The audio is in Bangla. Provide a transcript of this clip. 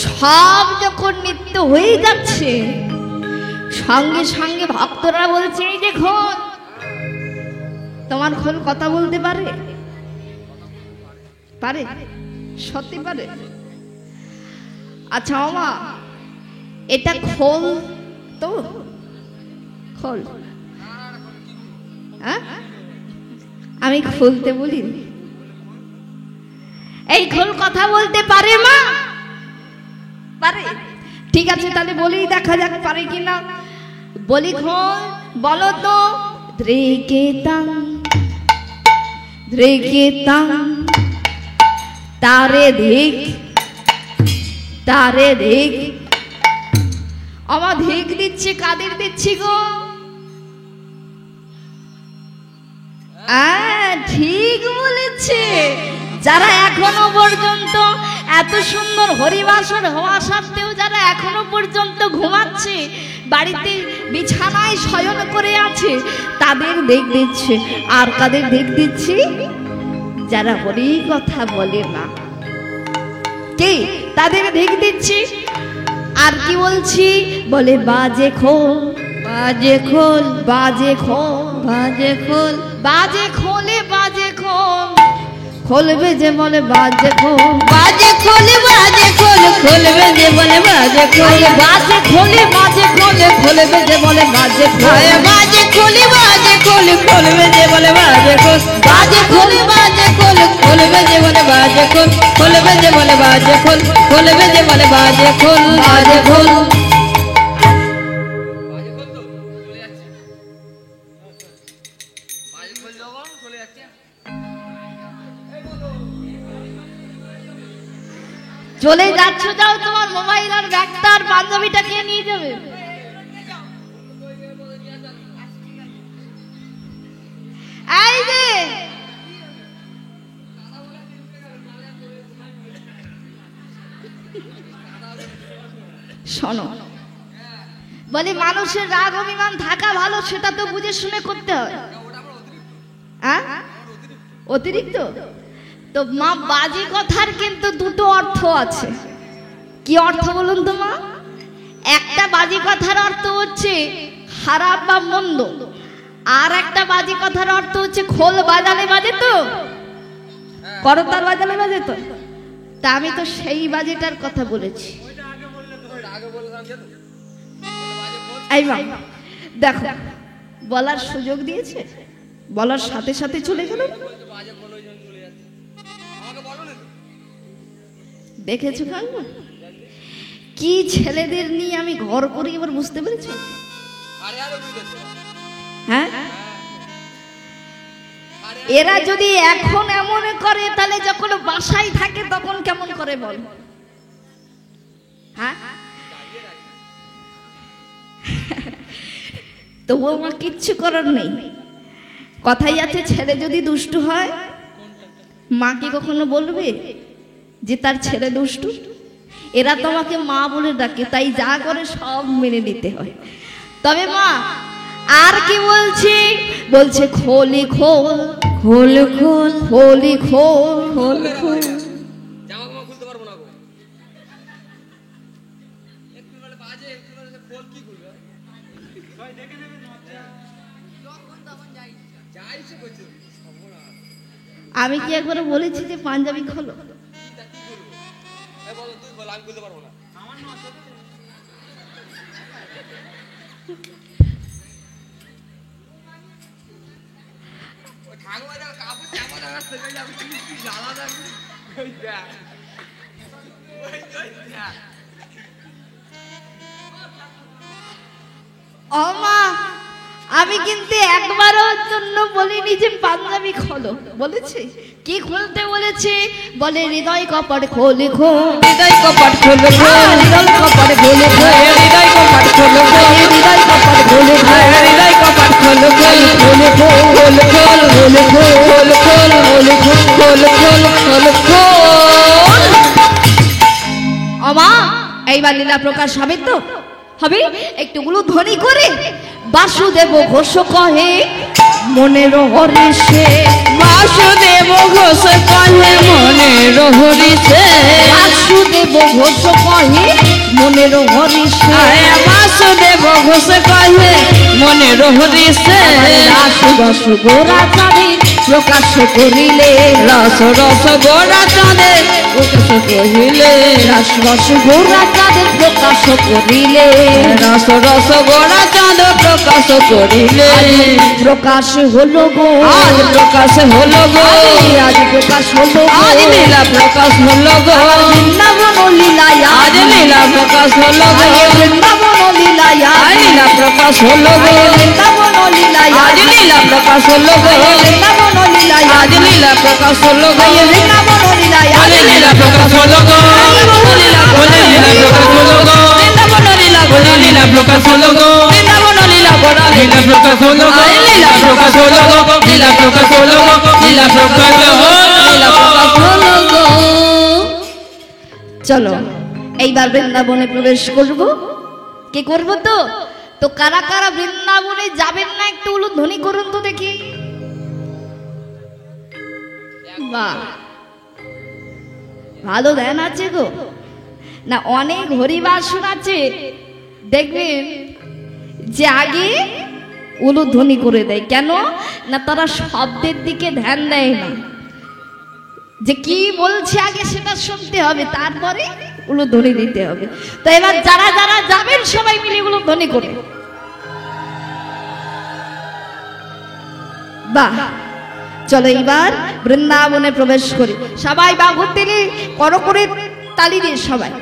সব যখন নিত্য হয়ে যাচ্ছে, সঙ্গে সঙ্গে ভক্তরা বলছে, এই দেখো তোমার খোল কথা বলতে পারে? পারে? সত্যি পারে? আচ্ছা মামা, এটা খোল তো? খোল? হ্যাঁ, আমি খুলতে বলি। এই খোল কথা বলতে পারে মা? পারে? ঠিক আছে, তাহলে বলি, দেখা যাক পারে কিনা। বলি খোল, বলো তো। ধ্রেকেতাং ধ্রেকেতাং তারে ধিক তারে ধিক। আমার ধিক দিচ্ছে, কাদের দিচ্ছি গো? ঠিক বলেছে, যারা এখনো পর্যন্ত এত সুন্দর হরিবাসর হওয়া সত্ত্বেও যারা এখনো পর্যন্ত ঘুমাচ্ছে, বাড়িতে বিছানায় শয়ন করে আছে, তাদের দেখ দিচ্ছে। আর কাদের দেখ দিচ্ছি? যারা হরি কথা বলে না, কে তাদের দেখ দিচ্ছি। আর কি বলছি? বলে বাজে খোল বাজে খোল বাজে খোল বাজে খোল বাজে খোলে বাজে খোল। খোলবে যে বলে বাজে খোল বাজে খোলে বাজে খোল। খোলবে যে বলে বাজে খোল বাজে খোলে বাজে খোলে। খোলবে যে বলে বাজে খোল বাজে খোলে বাজে খোল। খোলবে যে বলে বাজে খোল বাজে খোলে বাজে খোল। খোলবে যে বলে বাজে খোল খোলবে যে বলে বাজে খোল। খোলবে যে বলে বাজে খোল বাজে খোল। চলে যাচ্ছ, যাও, তোমার মোবাইল আর ব্যাগটা আর পাঞ্জাবিটা কে নিয়ে যাবে? এই যে শোনো, বলি মানুষের রাগ অভিমান থাকা ভালো, সেটা তো বুঝে শুনে করতে হয়। হ্যাঁ, অতিরিক্ত তো মা। বাজে কথার কিন্তু দুটো অর্থ আছে। কি অর্থ বলুন তো মা? একটা বাজে কথার অর্থ হচ্ছে খারাপ বা মন্দ, আর একটা বাজে কথার অর্থ হচ্ছে খোল বাজালে বাজে তো, করতাল বাজালে বাজে তো। তা আমি তো সেই বাজেটার কথা বলেছি। এই মা দেখো, বলার সুযোগ দিয়েছে, বলার সাথে সাথে চলে গেল। দেখেছো কাকু কি ছেলেদের নিয়ে আমি ঘর করি, এবার বুঝতে পেরেছো? হ্যাঁ, এরা যদি এখন এমন করে, তাহলে যখন বাসায় থাকে তখন কেমন করে বল? হ্যাঁ, তবুও আমার কিচ্ছু করার নেই। কথাই আছে, ছেলে যদি দুষ্টু হয়, মা কি কখনো বলবে যে তার ছেলে দুষ্টু? এরা তোমাকে মা বলে ডাকে, তাই যা করে সব মেনে নিতে হয়। তবে মা আর কি বলছি? বলছে খোলি খোল খোল খোল খোলি খোল খোল খোল। আমি কি একবার বলেছি যে পাঞ্জাবি খোলো? ও মা, আমি কিন্তু একবারও জন্য বলিনি যে পাঞ্জাবি খোলো, বলেছি কি খুলতে বলেছি? বলে হৃদয় কপাট খোলে খোল, হৃদয় কপাট খোলে খোল, হৃদয় কপাট খোলে খোল, হৃদয় কপাট খোলে খোল, হৃদয় কপাট খোলে খোল, হৃদয় কপাট খোলে খোল, খোলে খোল খোল খোলে খোল খোল খোলে খোল খোল খোল খোল। ও মা, এইবার লীলা প্রকাশ হবে তো? হবে? একটুগুলো ধ্বনি করে বাসুদেব ঘোষ কহে মনের হরিষে, বাসুদেব ঘোষ কহে মনের হরিষে, বাসুদেব ঘোষ কহে মনের হরিষে, বাসুদেব ঘোষ কহে মনের হরিষে, রাস রস গোরা চাঁদে প্রকাশ করিলে, রস রস গোরা চাঁদে প্রকাশ করিলে, রাস রস গোরা চাঁদে প্রকাশ করিলে, রস রস গোরা চাঁদ প্রকাশ করিলে, প্রকাশ হলো গো আজ প্রকাশ হলো গো, আজ প্রকাশ হলো আজ লীলা প্রকাশ হলো গো, বৃন্দাবন লীলায় আজ লীলা প্রকাশ হলো গো, বৃন্দাবন লীলায় আজ লীলা প্রকাশ হলো গো, বৃন্দাবন লীলায় আজ লীলা প্রকাশ হলো গো, বৃন্দাবন লীলায় আজ লীলা প্রকাশ হলো গো, বৃন্দাবন লীলায় আজ লীলা প্রকাশ হলো গো, বলে লীলা প্রকাশ হলো গো, বৃন্দাবন লীলা গোরা লীলা প্রকাশ হলো গো, বৃন্দাবন লীলা গোরা লীলা প্রকাশ হলো গো, লীলা প্রকাশ হলো গো, লীলা প্রকাশ হলো গো, লীলা প্রকাশ হলো গো, লীলা প্রকাশ হলো গো। চলো এইবার বৃন্দাবনে প্রবেশ করব। কি করব? তো তো কারা কারা বৃন্দাবনে যাবেন না একটু উলুধ্বনি করুন তো দেখি। বাহ, ভালো ধ্যান আছে গো। না অনেক হরিবাসন আছে দেখবেন যে আগে উলুধ্বনি করে দেয়। কেন না তারা শব্দের দিকে ধ্যান দেয় না, যে কি বলছে আগে সেটা শুনতে হবে, তারপরে উলুধ্বনি দিতে হবে। তো এবার যারা যারা যাবেন সবাই মিলে উলুধ্বনি করে। বাহ, চলো এইবার বৃন্দাবনে প্রবেশ করি। সবাই বাহুর দিলে করো করে তালি দিয়ে সবাই।